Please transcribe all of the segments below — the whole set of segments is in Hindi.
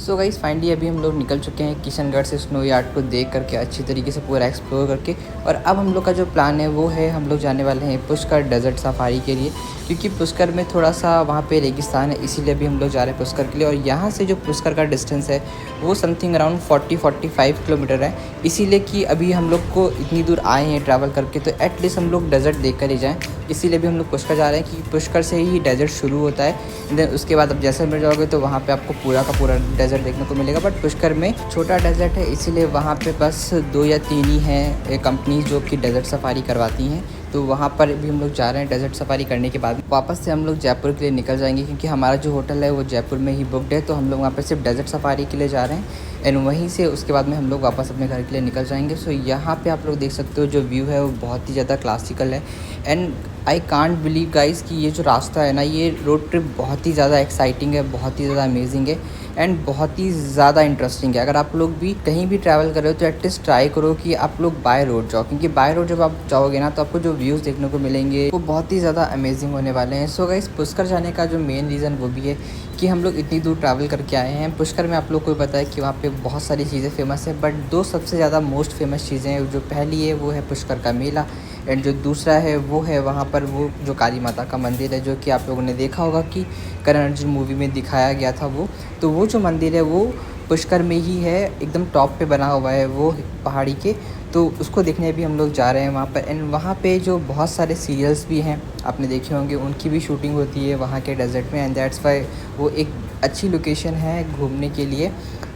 सो गाइस फाइनली अभी हम लोग निकल चुके हैं किशनगढ़ से स्नो यार्ड को देख करके अच्छी तरीके से पूरा एक्सप्लोर करके। और अब हम लोग का जो प्लान है वो है हम लोग जाने वाले हैं पुष्कर डेजर्ट सफारी के लिए, क्योंकि पुष्कर में थोड़ा सा वहाँ पे रेगिस्तान है, इसीलिए अभी हम लोग जा रहे हैं पुष्कर के लिए। और यहाँ से जो पुष्कर का डिस्टेंस है वो समथिंग अराउंड 40-45 किलोमीटर है, इसीलिए कि अभी हम लोग को इतनी दूर आए हैं ट्रैवल करके तो एटलीस्ट हम लोग डेजर्ट देख कर ही जाएँ। इसीलिए भी हम लोग पुष्कर जा रहे हैं कि पुष्कर से ही डेजर्ट शुरू होता है। देन उसके बाद अब जैसलमेर जाओगे तो वहाँ पे आपको पूरा का पूरा डेजर्ट देखने को मिलेगा, बट पुष्कर में छोटा डेजर्ट है इसीलिए वहाँ पे बस 2 या 3 ही हैं कंपनीज जो कि डेजर्ट सफारी करवाती हैं। तो वहाँ पर भी हम लोग जा रहे हैं। डेजर्ट सफारी करने के बाद वापस से हम लोग जयपुर के लिए निकल जाएंगे, क्योंकि हमारा जो होटल है वो जयपुर में ही बुकड है। तो हम लोग वहाँ पर सिर्फ डेजर्ट सफारी के लिए जा रहे हैं एंड वहीं से उसके बाद में हम लोग वापस अपने घर के लिए निकल जाएंगे। सो यहाँ पे आप लोग देख सकते हो जो व्यू है वो बहुत ही ज़्यादा क्लासिकल है and I can't believe guys कि ये जो रास्ता है ना, ये रोड ट्रिप बहुत ही ज़्यादा एक्साइटिंग है, बहुत ही ज़्यादा अमेजिंग है एंड बहुत ही ज़्यादा इंटरेस्टिंग है। अगर आप लोग भी कहीं भी ट्रैवल कर रहे हो तो एटलीस्ट ट्राई करो कि आप लोग बाय रोड जाओ, क्योंकि बाय रोड जब आप जाओगे ना तो आपको जो व्यूज़ देखने को मिलेंगे वो बहुत ही ज़्यादा अमेजिंग होने वाले हैं। सो गाइस पुष्कर जाने का जो मेन रीज़न वो भी है कि हम लोग इतनी दूर ट्रैवल करके आए हैं। पुष्कर में आप लोग को पता है कि वहाँ पे बहुत सारी चीज़ें फेमस है, बट 2 सबसे ज़्यादा मोस्ट फेमस चीज़ें हैं। जो पहली है वो है पुष्कर का मेला एंड जो दूसरा है वो है वहाँ पर वो जो काली माता का मंदिर है, जो कि आप लोगों ने देखा होगा कि करण अर्जुन मूवी में दिखाया गया था वो। तो वो जो मंदिर है वो पुष्कर में ही है, एकदम टॉप पे बना हुआ है वो पहाड़ी के। तो उसको देखने भी हम लोग जा रहे हैं वहाँ पर एंड वहाँ पे जो बहुत सारे सीरियल्स भी हैं आपने देखे होंगे, उनकी भी शूटिंग होती है वहाँ के डेजर्ट में एंड दैट्स वाई वो एक अच्छी लोकेशन है घूमने के लिए।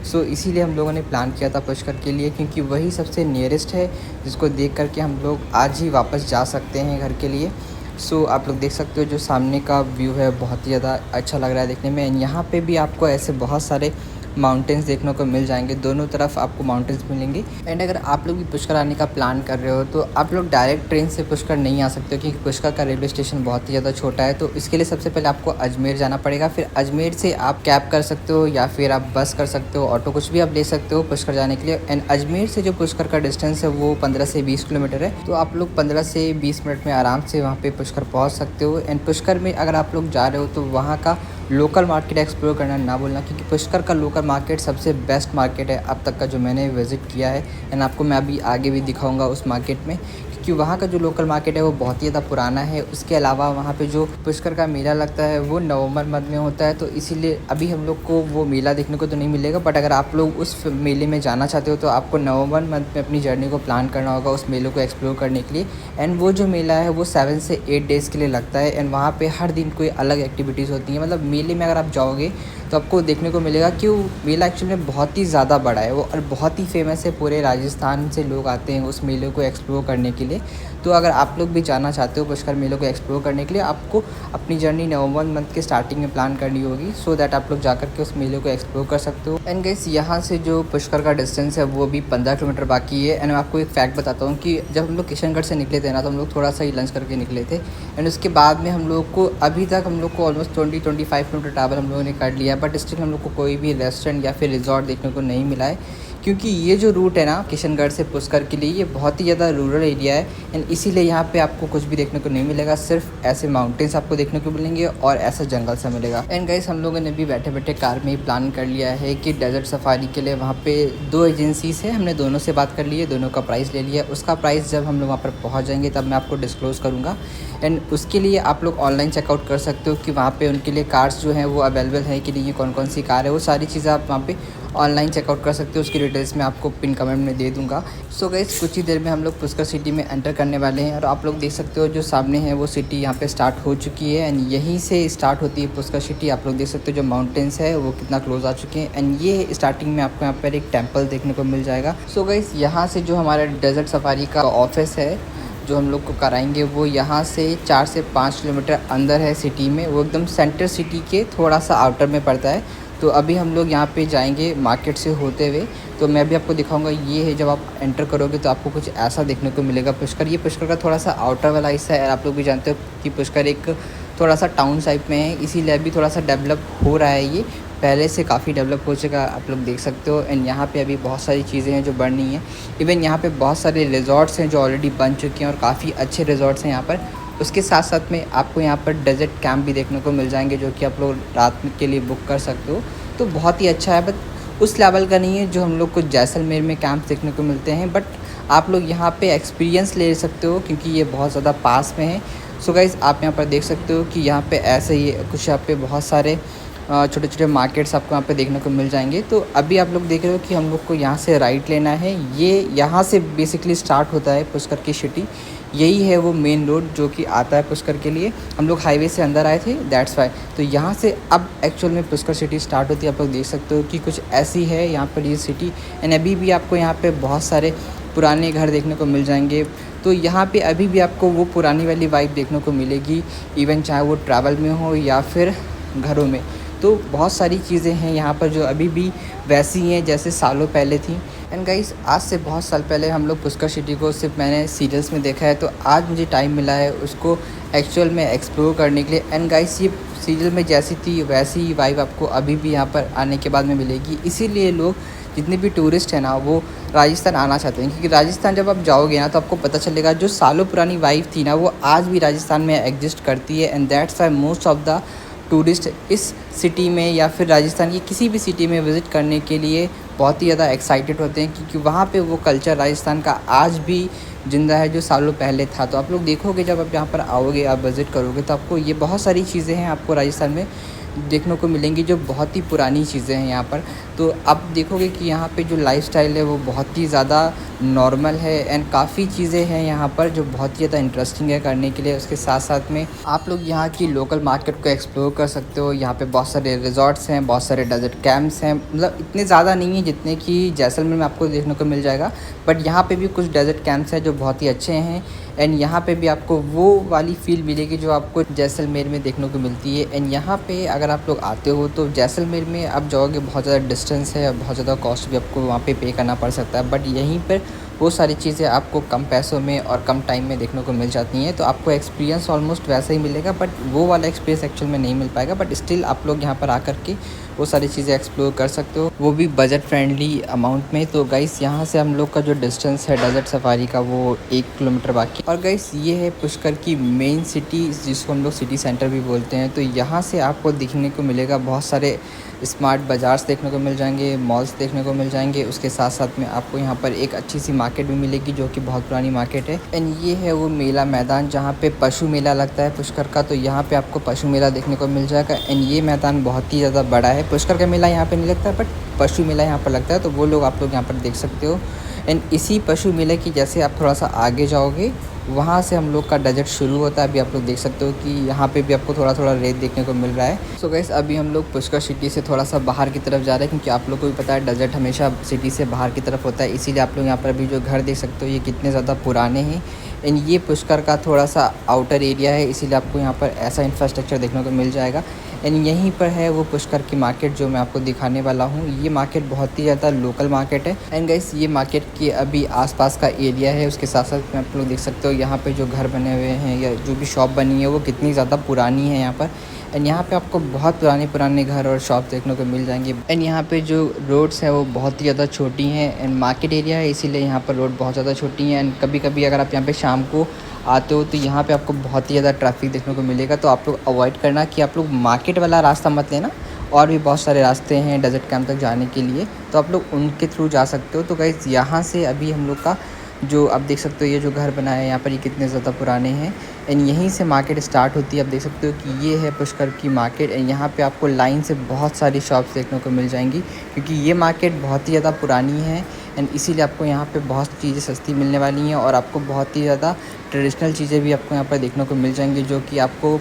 सो इसीलिए हम लोगों ने प्लान किया था पुष्कर के लिए, क्योंकि वही सबसे नियरेस्ट है जिसको देख कर के हम लोग आज ही वापस जा सकते हैं घर के लिए। सो आप लोग देख सकते हो जो सामने का व्यू है बहुत ही ज़्यादा अच्छा लग रहा है देखने में एंड यहाँ पे भी आपको ऐसे बहुत सारे माउंटेन्स देखने को मिल जाएंगे, दोनों तरफ आपको माउंटेन्स मिलेंगे। एंड अगर आप लोग भी पुष्कर आने का प्लान कर रहे हो तो आप लोग डायरेक्ट ट्रेन से पुष्कर नहीं आ सकते हो, क्योंकि पुष्कर का रेलवे स्टेशन बहुत ही ज़्यादा छोटा है। तो इसके लिए सबसे पहले आपको अजमेर जाना पड़ेगा, फिर अजमेर से आप कैब कर सकते हो या फिर आप बस कर सकते हो, ऑटो कुछ भी आप ले सकते हो पुष्कर जाने के लिए। एंड अजमेर से जो पुष्कर का डिस्टेंस है वो 15 से 20 किलोमीटर है, तो आप लोग 15 से 20 मिनट में आराम से वहाँ पर पुष्कर पहुँच सकते हो। एंड पुष्कर में अगर आप लोग जा रहे हो तो वहाँ का लोकल मार्केट एक्सप्लोर करना ना भूलना, क्योंकि पुष्कर का लोकल मार्केट सबसे बेस्ट मार्केट है अब तक का जो मैंने विज़िट किया है एंड आपको मैं अभी आगे भी दिखाऊंगा उस मार्केट में, क्योंकि वहाँ का जो लोकल मार्केट है वो बहुत ही ज़्यादा पुराना है। उसके अलावा वहाँ पे जो पुष्कर का मेला लगता है वो नवंबर मंथ में होता है, तो इसीलिए अभी हम लोग को वो मेला देखने को तो नहीं मिलेगा, बट अगर आप लोग उस मेले में जाना चाहते हो तो आपको नवंबर मंथ में अपनी जर्नी को प्लान करना होगा उस मेले को एक्सप्लोर करने के लिए। एंड वो जो मेला है वो 7 से 8 डेज़ के लिए लगता है एंड वहाँ पर हर दिन कोई अलग एक्टिविटीज़ होती हैं। मतलब मेले में अगर आप जाओगे तो आपको देखने को मिलेगा कि वो मेला एक्चुअली में बहुत ही ज़्यादा बड़ा है वो और बहुत ही फेमस है, पूरे राजस्थान से लोग आते हैं उस मेले को एक्सप्लोर करने के लिए। तो अगर आप लोग भी जाना चाहते हो पुष्कर मेले को एक्सप्लोर करने के लिए, आपको अपनी जर्नी नवंबर मंथ के स्टार्टिंग में प्लान करनी होगी, सो दैट आप लोग जाकर के उस मेले को एक्सप्लोर कर सकते हो। एंड गाइस यहाँ से जो पुष्कर का डिस्टेंस है वो भी 15 किलोमीटर बाकी है। एंड मैं आपको एक फैक्ट बताता हूँ कि जब हम लोग किशनगढ़ से निकले थे ना तो हम लोग थोड़ा सा ही लंच करके निकले थे एंड उसके बाद में हम लोग को अभी तक हम लोग को ऑलमोस्ट 20-25 किलोमीटर ट्रैवल हम लोगों ने कर लिया है, बट स्टिल हम लोग को कोई भी रेस्टोरेंट या फिर रिजॉर्ट देखने को नहीं मिला है, क्योंकि ये जो रूट है ना किशनगढ़ से पुष्कर के लिए ये बहुत ही ज़्यादा रूरल एरिया है एंड इसीलिए यहाँ पे आपको कुछ भी देखने को नहीं मिलेगा, सिर्फ ऐसे माउंटेन्स आपको देखने को मिलेंगे और ऐसा जंगल सा मिलेगा। एंड गाइस हम लोगों ने भी बैठे बैठे कार में ही प्लान कर लिया है कि डेजर्ट सफारी के लिए वहाँ पे 2 एजेंसीज है, हमने दोनों से बात कर ली है, दोनों का प्राइस ले लिया है। उसका प्राइस जब हम लोग वहाँ पर पहुँच जाएंगे तब मैं आपको डिस्क्लोज़ करूँगा एंड उसके लिए आप लोग ऑनलाइन चेकआउट कर सकते हो कि वहाँ पर उनके लिए कार्स जो हैं वो अवेलेबल है कि नहीं, कौन कौन सी कार है, वो सारी चीज़ें आप वहाँ पर ऑनलाइन चेकआउट कर सकते हो। उसकी डिटेल्स मैं आपको पिन कमेंट में दे दूंगा। सो गाइस कुछ ही देर में हम लोग पुष्कर सिटी में एंटर करने वाले हैं और आप लोग देख सकते हो जो सामने है वो सिटी यहाँ पे स्टार्ट हो चुकी है एंड यहीं से स्टार्ट होती है पुष्कर सिटी। आप लोग देख सकते हो जो माउंटेन्स है वो कितना क्लोज आ चुके हैं एंड ये स्टार्टिंग में आपको यहाँ पर एक टेम्पल देखने को मिल जाएगा। सो गाइस यहाँ से जो हमारा डेजर्ट सफारी का ऑफिस है जो हम लोग को कराएंगे वो यहाँ से 4 से 5 किलोमीटर अंदर है सिटी में, वो एकदम सेंटर सिटी के थोड़ा सा आउटर में पड़ता है। तो अभी हम लोग यहाँ पे जाएंगे मार्केट से होते हुए, तो मैं भी आपको दिखाऊंगा। ये है जब आप एंटर करोगे तो आपको कुछ ऐसा देखने को मिलेगा पुष्कर। ये पुष्कर का थोड़ा सा आउटर वाला हिस्सा है, आप लोग भी जानते हो कि पुष्कर एक थोड़ा सा टाउन टाइप में है, इसीलिए अभी थोड़ा सा डेवलप हो रहा है, ये पहले से काफ़ी डेवलप हो चुका है, आप लोग देख सकते हो। एंड यहाँ पे अभी बहुत सारी चीज़ें हैं जो बन रही हैं। इवन यहाँ पे बहुत सारे रिजॉर्ट्स हैं जो ऑलरेडी बन चुके हैं और काफ़ी अच्छे रिजॉर्ट्स हैं यहाँ पर। उसके साथ साथ में आपको यहाँ पर डेजर्ट कैंप भी देखने को मिल जाएंगे जो कि आप लोग रात के लिए बुक कर सकते हो। तो बहुत ही अच्छा है, बट उस लेवल का नहीं है जो हम लोग को जैसलमेर में कैंप्स देखने को मिलते हैं, बट आप लोग यहाँ पे एक्सपीरियंस ले सकते हो क्योंकि ये बहुत ज़्यादा पास में है। सो गाइज़ आप यहाँ पर देख सकते हो कि यहाँ पे ऐसे ही कुछ यहाँ पे बहुत सारे छोटे छोटे मार्केट्स आपको यहाँ पे देखने को मिल जाएंगे। तो अभी आप लोग देख रहे हो कि हम लोग को यहाँ से राइट लेना है। ये यहाँ से बेसिकली स्टार्ट होता है पुष्कर की सिटी। यही है वो मेन रोड जो कि आता है पुष्कर के लिए। हम लोग हाईवे से अंदर आए थे, दैट्स वाई। तो यहाँ से अब एक्चुअल में पुष्कर सिटी स्टार्ट होती है। आप लोग देख सकते हो कि कुछ ऐसी है यहाँ पर ये सिटी। एंड अभी भी आपको यहाँ पे बहुत सारे पुराने घर देखने को मिल जाएंगे। तो यहाँ पे अभी भी आपको वो पुरानी वाली वाइब देखने को मिलेगी, इवन चाहे वो ट्रैवल में हो या फिर घरों में। तो बहुत सारी चीज़ें हैं यहाँ पर जो अभी भी वैसी हैं जैसे सालों पहले थी। एंड गाइस आज से बहुत साल पहले हम लोग पुष्कर सिटी को सिर्फ मैंने सीरियल्स में देखा है, तो आज मुझे टाइम मिला है उसको एक्चुअल में एक्सप्लोर करने के लिए। एंड गाइस ये सीरियल में जैसी थी वैसी ही वाइब आपको अभी भी यहाँ पर आने के बाद में मिलेगी। इसीलिए लोग जितने भी टूरिस्ट हैं ना वो राजस्थान आना चाहते हैं, क्योंकि राजस्थान जब आप जाओगे ना तो आपको पता चलेगा जो सालों पुरानी वाइब थी ना वो आज भी राजस्थान में एग्जिस्ट करती है। And that's why most of the tourist इस सिटी में या फिर राजस्थान की किसी भी सिटी में विज़िट करने के लिए बहुत ही ज़्यादा एक्साइटेड होते हैं, क्योंकि वहाँ पे वो कल्चर राजस्थान का आज भी ज़िंदा है जो सालों पहले था। तो आप लोग देखोगे जब आप यहाँ पर आओगे, आप विज़िट करोगे तो आपको ये बहुत सारी चीज़ें हैं आपको राजस्थान में देखने को मिलेंगी जो बहुत ही पुरानी चीज़ें हैं यहाँ पर। तो आप देखोगे कि यहाँ पे जो लाइफस्टाइल है वो बहुत ही ज़्यादा नॉर्मल है। एंड काफ़ी चीज़ें हैं यहाँ पर जो बहुत ही ज़्यादा इंटरेस्टिंग है करने के लिए। उसके साथ साथ में आप लोग यहाँ की लोकल मार्केट को एक्सप्लोर कर सकते हो। यहाँ पे बहुत सारे रिजॉर्ट्स हैं, बहुत सारे डेजर्ट कैंप्स हैं, मतलब इतने ज़्यादा नहीं है जितने कि जैसलमेर में आपको देखने को मिल जाएगा, बट यहाँ पे भी कुछ डेजर्ट कैंप्स हैं जो बहुत ही अच्छे हैं। एंड यहाँ पे भी आपको वो वाली फील मिलेगी जो आपको जैसलमेर में देखने को मिलती है। एंड यहाँ पे अगर आप लोग आते हो तो जैसलमेर में आप जाओगे, बहुत ज़्यादा डिस्टेंस है, बहुत ज़्यादा कॉस्ट भी आपको वहाँ पे करना पड़ सकता है, बट यहीं पर वो सारी चीज़ें आपको कम पैसों में और कम टाइम में देखने को मिल जाती हैं। तो आपको एक्सपीरियंस ऑलमोस्ट वैसा ही मिलेगा, बट वो वाला एक्सपीरियंस एक्चुअल में नहीं मिल पाएगा। बट स्टिल आप लोग यहाँ पर आकर के वो सारी चीज़ें एक्सप्लोर कर सकते हो, वो भी बजट फ्रेंडली अमाउंट में। तो गाइस यहाँ से हम लोग का जो डिस्टेंस है डेजर्ट सफारी का वो 1 किलोमीटर बाकी। और गाइस ये है पुष्कर की मेन सिटी जिसको हम लोग सिटी सेंटर भी बोलते हैं। तो यहाँ से आपको दिखने को मिलेगा बहुत सारे स्मार्ट बाज़ार्स देखने को मिल जाएंगे, मॉल्स देखने को मिल जाएंगे। उसके साथ साथ में आपको यहाँ पर एक अच्छी सी मार्केट भी मिलेगी जो कि बहुत पुरानी मार्केट है। एंड ये है वो मेला मैदान जहाँ पे पशु मेला लगता है पुष्कर का। तो यहाँ पे आपको पशु मेला देखने को मिल जाएगा। एंड ये मैदान बहुत ही ज़्यादा बड़ा है। पुष्कर का मेला यहाँ पे नहीं लगता है, बट पशु मेला यहाँ पर लगता है, तो वो लोग आप लोग यहाँ पर देख सकते हो। एंड इसी पशु मेले की जैसे आप थोड़ा सा आगे जाओगे वहाँ से हम लोग का डेजर्ट शुरू होता है। अभी आप लोग देख सकते हो कि यहाँ पे भी आपको थोड़ा थोड़ा रेत देखने को मिल रहा है। सो गाइस अभी हम लोग पुष्कर सिटी से थोड़ा सा बाहर की तरफ जा रहे हैं, क्योंकि आप लोग को भी पता है डेजर्ट हमेशा सिटी से बाहर की तरफ होता है। इसीलिए आप लोग यहाँ पर अभी जो घर देख सकते हो ये कितने ज़्यादा पुराने हैं। एंड ये पुष्कर का थोड़ा सा आउटर एरिया है, इसीलिए आपको यहाँ पर ऐसा इंफ्रास्ट्रक्चर देखने को मिल जाएगा। एंड यहीं पर है वो पुष्कर की मार्केट जो मैं आपको दिखाने वाला हूँ। ये मार्केट बहुत ही ज़्यादा लोकल मार्केट है। एंड गाइस ये मार्केट के अभी आसपास का एरिया है। उसके साथ साथ में आप लोग देख सकते हो यहाँ पे जो घर बने हुए हैं या जो भी शॉप बनी है वो कितनी ज़्यादा पुरानी है यहाँ पर। एंड यहाँ पे आपको बहुत पुराने घर और शॉप देखने को मिल जाएंगे। एंड यहाँ पे जो रोड्स है वो बहुत ही ज़्यादा छोटी हैं। एंड मार्केट एरिया है इसीलिए यहाँ पर रोड बहुत ज़्यादा छोटी हैं। एंड कभी कभी अगर आप यहाँ पे शाम को आते हो तो यहाँ पे आपको बहुत ही ज़्यादा ट्रैफिक देखने को मिलेगा। तो आप लोग अवॉइड करना कि आप लोग मार्केट वाला रास्ता मत लेना। और भी बहुत सारे रास्ते हैं डेजर्ट कैंप तक जाने के लिए, तो आप लोग उनके थ्रू जा सकते हो। तो गाइस यहाँ से अभी हम लोग का जो आप देख सकते हो ये जो घर बना है यहाँ पर ये कितने ज़्यादा पुराने हैं। एंड यहीं से मार्केट स्टार्ट होती है। आप देख सकते हो कि ये है पुष्कर की मार्केट। एंड यहाँ पे आपको लाइन से बहुत सारी शॉप्स देखने को मिल जाएंगी, क्योंकि ये मार्केट बहुत ही ज़्यादा पुरानी है। एंड इसीलिए आपको यहाँ पे बहुत चीज़ें सस्ती मिलने वाली हैं और आपको बहुत ही ज़्यादा ट्रेडिशनल चीज़ें भी आपको यहाँ पर देखने को मिल जाएंगी जो कि आपको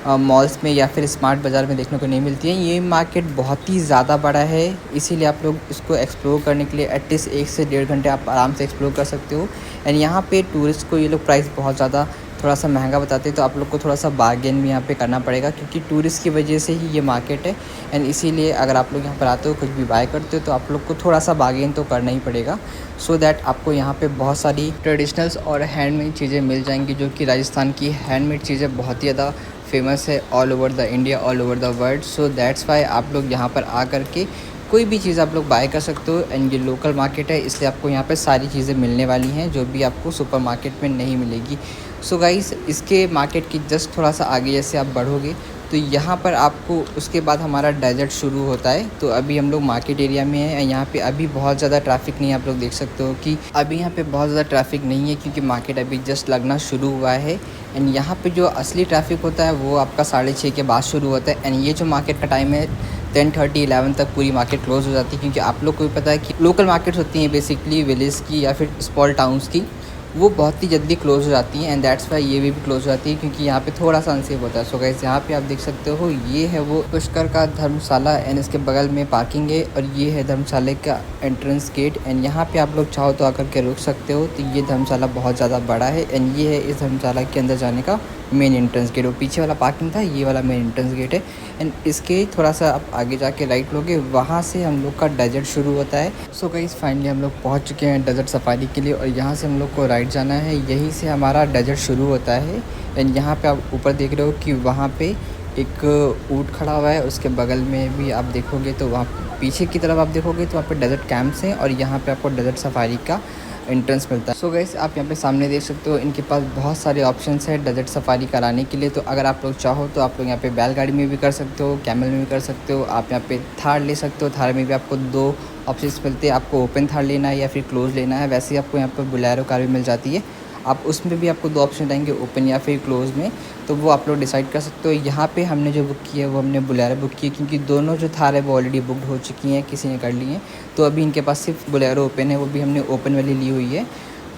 मॉल्स में या फिर स्मार्ट बाज़ार में देखने को नहीं मिलती है। ये मार्केट बहुत ही ज़्यादा बड़ा है, इसीलिए आप लोग इसको एक्सप्लोर करने के लिए एटलीस्ट 1 से 1.5 घंटे आप आराम से एक्सप्लोर कर सकते हो। एंड यहाँ पे टूरिस्ट को ये लोग प्राइस बहुत ज़्यादा थोड़ा सा महंगा बताते हैं, तो आप लोग को थोड़ा सा बार्गेन भी यहाँ पे करना पड़ेगा, क्योंकि टूरिस्ट की वजह से ही ये मार्केट है। एंड इसीलिए अगर आप लोग यहाँ पर आते हो कुछ भी बाय करते हो तो आप लोग को थोड़ा सा बार्गेन तो करना ही पड़ेगा, सो दैट आपको यहाँ पे बहुत सारी ट्रेडिशनल्स और हैंडमेड चीज़ें मिल जाएंगी, जो कि राजस्थान की हैंडमेड चीज़ें बहुत ही ज़्यादा फेमस है all over the India, all over the world. So that's why आप लोग यहाँ पर आ कर के कोई भी चीज़ आप लोग बाय कर सकते हो। एंड ये लोकल मार्केट है, इसलिए आपको यहाँ पे सारी चीज़ें मिलने वाली हैं जो भी आपको सुपर मार्केट में नहीं मिलेगी। सो गाइस इसके मार्केट की जस्ट थोड़ा सा आगे जैसे आप बढ़ोगे तो तो यहाँ पर आपको उसके बाद हमारा डेज़र्ट शुरू होता है। तो अभी हम लोग मार्केट एरिया में हैं। यहाँ पे अभी बहुत ज़्यादा ट्रैफिक नहीं है। आप लोग देख सकते हो कि अभी यहाँ पे बहुत ज़्यादा ट्रैफिक नहीं है, क्योंकि मार्केट अभी जस्ट लगना शुरू हुआ है। एंड यहाँ पे जो असली ट्रैफिक होता है वो आपका 6:30 के बाद शुरू होता है। एंड ये जो मार्केट का टाइम है 10:30 11 तक पूरी मार्केट क्लोज़ हो जाती है, क्योंकि आप लोग को भी पता है कि लोकल मार्केट्स होती हैं बेसिकली विलेज की या फिर स्मॉल टाउन्स की, वो बहुत ही जल्दी क्लोज़ हो जाती हैं। एंड दैट्स वाई ये भी क्लोज़ हो जाती है, क्योंकि यहाँ पे थोड़ा सा अनसेफ होता है। सो गाइस, यहाँ पे आप देख सकते हो ये है वो पुष्कर का धर्मशाला एंड इसके बगल में पार्किंग है, और ये है धर्मशाला का एंट्रेंस गेट। एंड यहाँ पे आप लोग चाहो तो आकर के रुक सकते हो। तो ये धर्मशाला बहुत ज़्यादा बड़ा है एंड ये है इस धर्मशाला के अंदर जाने का मेन एंट्रेंस गेट। वो पीछे वाला पार्किंग था, ये वाला मेन एंट्रेंस गेट है। एंड इसके थोड़ा सा आप आगे जाके राइट लोगे, वहाँ से हम लोग का डेजर्ट शुरू होता है। सो गाइस, फाइनली हम लोग पहुँच चुके हैं डेजर्ट सफारी के लिए, और यहाँ से हम लोग को राइट जाना है। यहीं से हमारा डेजर्ट शुरू होता है। एंड यहाँ पे आप ऊपर देख रहे हो कि वहाँ पे एक ऊँट खड़ा हुआ है। उसके बगल में भी आप देखोगे तो वहाँ पीछे की तरफ आप देखोगे तो वहाँ पे डेजर्ट कैंप्स हैं, और यहाँ पे आपको डेजर्ट सफारी का एंट्रेंस मिलता है। सो गाइस, आप यहाँ पे सामने देख सकते हो इनके पास बहुत सारे ऑप्शंस है डेजर्ट सफारी कराने के लिए। तो अगर आप लोग चाहो तो आप लोग यहाँ पे बैलगाड़ी में भी कर सकते हो, कैमल में भी कर सकते हो। आप यहाँ पे थार ले सकते हो। थार में भी आपको 2 ऑप्शंस मिलते हैं, आपको ओपन थार लेना है या फिर क्लोज लेना है। वैसे ही आपको यहाँ पर बोलेरो कार भी मिल जाती है। आप उसमें भी आपको 2 ऑप्शन आएंगे, ओपन या फिर क्लोज़ में, तो वो आप लोग डिसाइड कर सकते हो। यहाँ पे हमने जो बुक की है वो हमने बोलेरो बुक की है, क्योंकि दोनों जो थार है वो ऑलरेडी बुकड हो चुकी हैं, किसी ने कर ली हैं। तो अभी इनके पास सिर्फ बोलेरो ओपन है, वो भी हमने ओपन वाली ली हुई है।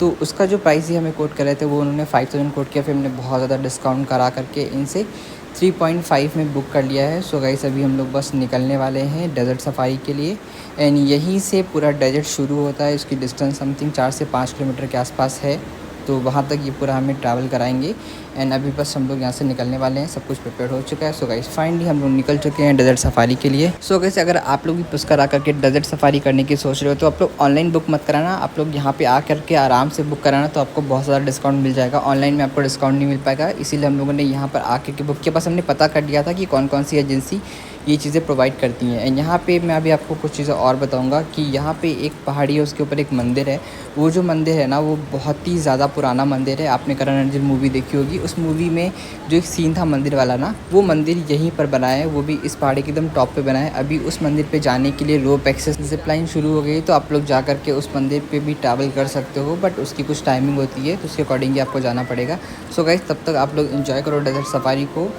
तो उसका जो प्राइस ही हमें कोट कर रहे थे वो उन्होंने 5000 कोट किया, फिर हमने बहुत ज़्यादा डिस्काउंट करा करके इनसे 3.5 में बुक कर लिया है। सो गाइस, अभी हम लोग बस निकलने वाले हैं डेजर्ट सफारी के लिए। एंड यहीं से पूरा डेजर्ट शुरू होता है। इसकी डिस्टेंस समथिंग 4 से 5 किलोमीटर के आसपास है। तो वहाँ तक ये पूरा हमें ट्रैवल कराएंगे। एंड अभी बस हम लोग यहाँ से निकलने वाले हैं, सब कुछ प्रिपेयर हो चुका है। सो गाइस, फाइनली हम लोग निकल चुके हैं डेजर्ट सफारी के लिए। सो गाइस, अगर आप लोग भी पुष्कर आकर के डेजर्ट सफारी करने की सोच रहे हो तो आप लोग ऑनलाइन बुक मत कराना, आप लोग यहाँ पे आकर के आराम से बुक कराना, तो आपको बहुत ज़्यादा डिस्काउंट मिल जाएगा। ऑनलाइन में आपको डिस्काउंट नहीं मिल पाएगा, इसीलिए हम लोगों ने यहाँ पर आकर के बुक के पास हमने पता कर लिया था कि कौन कौन सी एजेंसी ये चीज़ें प्रोवाइड करती हैं। एंड यहाँ पे मैं अभी आपको कुछ चीज़ें और बताऊँगा कि यहाँ पे एक पहाड़ी है, उसके ऊपर एक मंदिर है। वो जो मंदिर है ना, वो बहुत ही ज़्यादा पुराना मंदिर है। आपने करण अर्जुन मूवी देखी होगी, उस मूवी में जो एक सीन था मंदिर वाला ना, वो मंदिर यहीं पर बना है, वो भी इस पहाड़ी के एकदम टॉप पे बना है। अभी उस मंदिर पे जाने के लिए रोप एक्सेस जिप लाइन शुरू हो गई, तो आप लोग जा करके उस मंदिर पे भी ट्रैवल कर सकते हो, बट उसकी कुछ टाइमिंग होती है, तो उसके अकॉर्डिंग ही आपको जाना पड़ेगा। सो गाइस, तब तक आप लोग एंजॉय करो डेजर्ट सफारी को।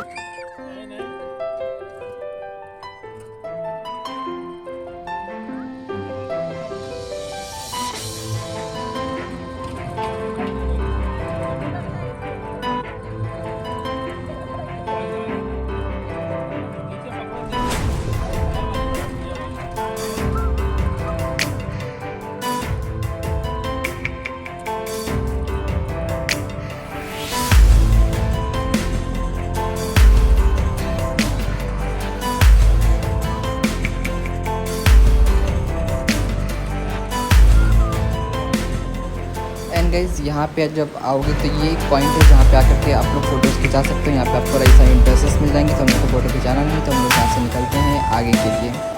एंड गाइज, यहाँ पे जब आओगे तो ये एक पॉइंट है जहाँ पे आकर के आप लोग फ़ोटोज़ खिंचा सकते हो। यहाँ पे आपको ऐसा इंटरेस्ट मिल जाएंगे, तो हम लोग को फ़ोटो खिंचाना नहीं, तो हम लोग यहाँ से निकलते हैं आगे के लिए।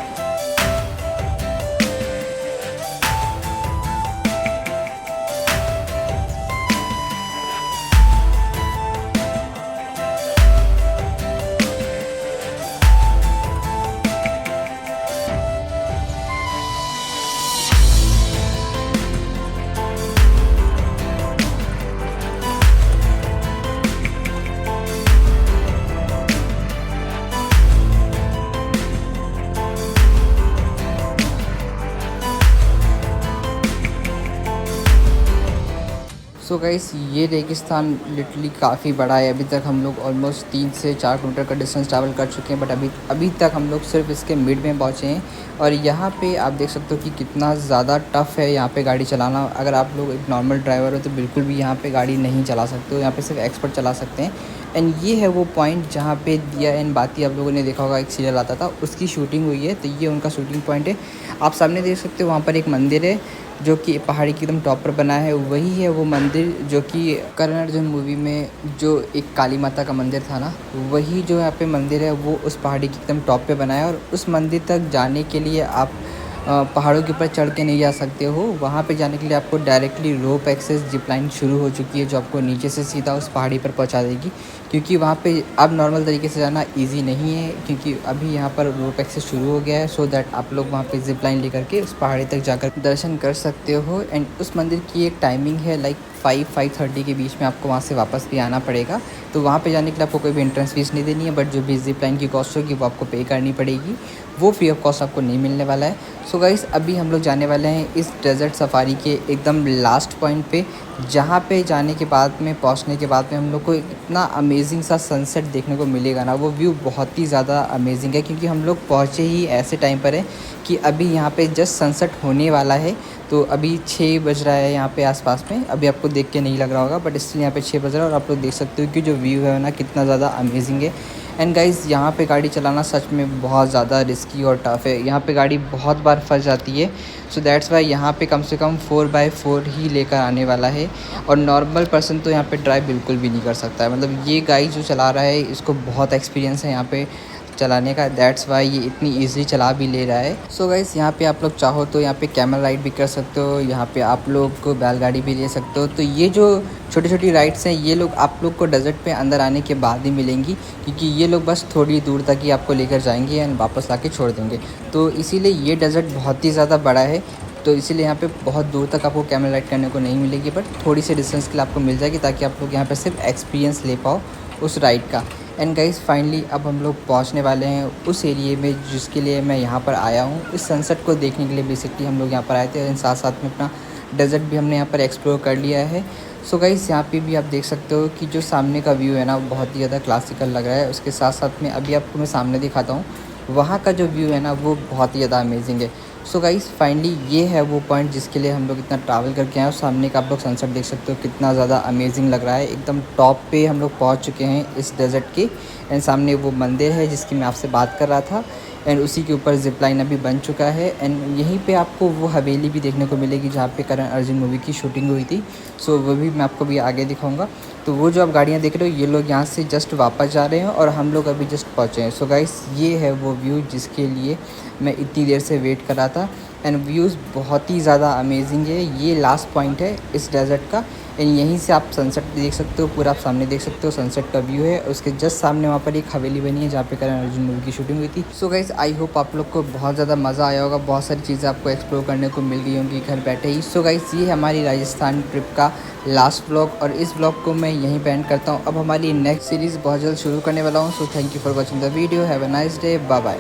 सो गाइस, ये रेगिस्तान लिटरली काफ़ी बड़ा है। अभी तक हम लोग ऑलमोस्ट 3 से 4 किलोमीटर का डिस्टेंस ट्रैवल कर चुके हैं, बट अभी तक हम लोग सिर्फ इसके मिड में पहुँचे हैं। और यहाँ पे आप देख सकते हो कि कितना ज़्यादा टफ़ है यहाँ पे गाड़ी चलाना। अगर आप लोग एक नॉर्मल ड्राइवर हो तो बिल्कुल भी यहाँ पे गाड़ी नहीं चला सकते हो, यहाँ पे सिर्फ एक्सपर्ट चला सकते हैं। एंड ये है वो पॉइंट जहाँ पे दिया एंड बाती आप लोगों ने देखा होगा, एक सीरियल आता था, उसकी शूटिंग हुई है। तो ये उनका शूटिंग पॉइंट है। आप सामने देख सकते हो वहाँ पर एक मंदिर है जो कि पहाड़ी की एकदम टॉप पर बना है। वही है वो मंदिर जो कि करण अर्जुन मूवी में जो एक काली माता का मंदिर था ना, वही जो यहाँ पे मंदिर है वो उस पहाड़ी की एकदम टॉप पे बना है। और उस मंदिर तक जाने के लिए आप पहाड़ों के ऊपर चढ़ के नहीं जा सकते हो। वहाँ पे जाने के लिए आपको डायरेक्टली रोप एक्सेस जिप लाइन शुरू हो चुकी है, जो आपको नीचे से सीधा उस पहाड़ी पर पहुँचा देगी। क्योंकि वहाँ पे अब नॉर्मल तरीके से जाना ईज़ी नहीं है, क्योंकि अभी यहाँ पर रोप एक्सेस शुरू हो गया है, सो दैट आप लोग वहाँ पे जिप लाइन लेकर के उस पहाड़ी तक जाकर दर्शन कर सकते हो। एंड उस मंदिर की एक टाइमिंग है लाइक 5-5:30 के बीच में आपको वहाँ से वापस भी आना पड़ेगा। तो वहाँ पे जाने के लिए आपको कोई भी एंट्रेंस फीस नहीं देनी है, बट जो भी जिप लाइन की कॉस्ट होगी वो आपको पे करनी पड़ेगी। वो फ्री ऑफ कॉस्ट आपको नहीं मिलने वाला है। सो गाइस, अभी हम लोग जाने वाले हैं इस डेज़र्ट सफारी के एकदम लास्ट पॉइंट पे, जहाँ पे जाने के बाद में, पहुँचने के बाद में हम लोग को इतना अमेजिंग सा सनसेट देखने को मिलेगा ना, वो व्यू बहुत ही ज़्यादा अमेजिंग है। क्योंकि हम लोग पहुँचे ही ऐसे टाइम पर है कि अभी यहाँ पे जस्ट सनसेट होने वाला है। तो अभी 6 बज रहा है यहाँ पे आसपास में। अभी आपको देख के नहीं लग रहा होगा, बट इसलिए यहाँ पे 6 बज रहा है और आप लोग देख सकते हो कि जो व्यू है ना कितना ज़्यादा अमेजिंग है। एंड गाइज़, यहाँ पे गाड़ी चलाना सच में बहुत ज़्यादा रिस्की और टफ़ है। यहाँ पे गाड़ी बहुत बार फंस जाती है। सो दैट्स वाई यहाँ पे कम से कम 4x4 ही लेकर आने वाला है। और नॉर्मल पर्सन तो यहाँ पे ड्राइव बिल्कुल भी नहीं कर सकता है। मतलब ये गाड़ी जो चला रहा है इसको बहुत एक्सपीरियंस है यहाँ पे चलाने का, दैट्स वाई ये इतनी ईज़िली चला भी ले रहा है। सो गाइस, यहाँ पे आप लोग चाहो तो यहाँ पे कैमल राइड भी कर सकते हो, यहाँ पे आप लोग को बैलगाड़ी भी ले सकते हो। तो ये जो छोटी छोटी राइड्स हैं ये लोग आप लोग को डेजर्ट पे अंदर आने के बाद ही मिलेंगी, क्योंकि ये लोग बस थोड़ी दूर तक ही आपको लेकर जाएंगे एंड वापस ला के छोड़ देंगे। तो इसीलिए ये डेजर्ट बहुत ही ज़्यादा बड़ा है, तो इसीलिए यहाँ पे बहुत दूर तक आपको कैमल राइड करने को नहीं मिलेगी, बट थोड़ी सी डिस्टेंस के लिए आपको मिल जाएगी, ताकि आप लोग यहाँ पर सिर्फ एक्सपीरियंस ले पाओ उस राइड का। एंड गाइस, फाइनली अब हम लोग पहुंचने वाले हैं उस एरिए में जिसके लिए मैं यहाँ पर आया हूँ। इस सनसेट को देखने के लिए बेसिकली हम लोग यहाँ पर आए थे, और साथ साथ में अपना डेजर्ट भी हमने यहाँ पर एक्सप्लोर कर लिया है। सो गाइस, यहाँ पे भी आप देख सकते हो कि जो सामने का व्यू है ना बहुत ही ज़्यादा क्लासिकल लग रहा है। उसके साथ साथ में अभी आपको मैं सामने दिखाता हूँ, वहाँ का जो व्यू है ना वो बहुत ही ज़्यादा अमेजिंग है। सो गाइस, फाइनली ये है वो पॉइंट जिसके लिए हम लोग इतना ट्रैवल करके आए हैं। सामने का आप लोग सनसेट देख सकते हो, कितना ज़्यादा अमेजिंग लग रहा है। एकदम टॉप पे हम लोग पहुंच चुके हैं इस डेजर्ट के। एंड सामने वो मंदिर है जिसकी मैं आपसे बात कर रहा था, एंड उसी के ऊपर जिप लाइन अभी बन चुका है। एंड यहीं पे आपको वो हवेली भी देखने को मिलेगी जहाँ पे करण अर्जुन मूवी की शूटिंग हुई थी। सो वो भी मैं आपको भी आगे दिखाऊंगा। तो वो जो आप गाड़ियाँ देख रहे हो, ये लोग यहाँ से जस्ट वापस जा रहे हैं और हम लोग अभी जस्ट पहुँचे हैं। सो गाइस, ये है वो व्यू जिसके लिए मैं इतनी देर से वेट कर रहा था। एंड व्यूज़ बहुत ही ज़्यादा अमेजिंग है। ये लास्ट पॉइंट है इस डेजर्ट का, एंड यहीं से आप सनसेट देख सकते हो, पूरा आप सामने देख सकते हो सनसेट का व्यू है। उसके जस्ट सामने वहाँ पर एक हवेली बनी है जहाँ पे करण अर्जुन मूवी की शूटिंग हुई थी। सो गाइस, आई होप आप लोग को बहुत ज़्यादा मज़ा आया होगा, बहुत सारी चीज़ें आपको एक्सप्लोर करने को मिल गई होंगी घर बैठे ही। सो गाइस, ये हमारी राजस्थान ट्रिप का लास्ट व्लॉग, और इस व्लॉग को मैं यहीं पे एंड करता हूँ। अब हमारी नेक्स्ट सीरीज़ बहुत जल्द शुरू करने वाला हूँ। So thank you for watching the video. Have a nice day, bye bye.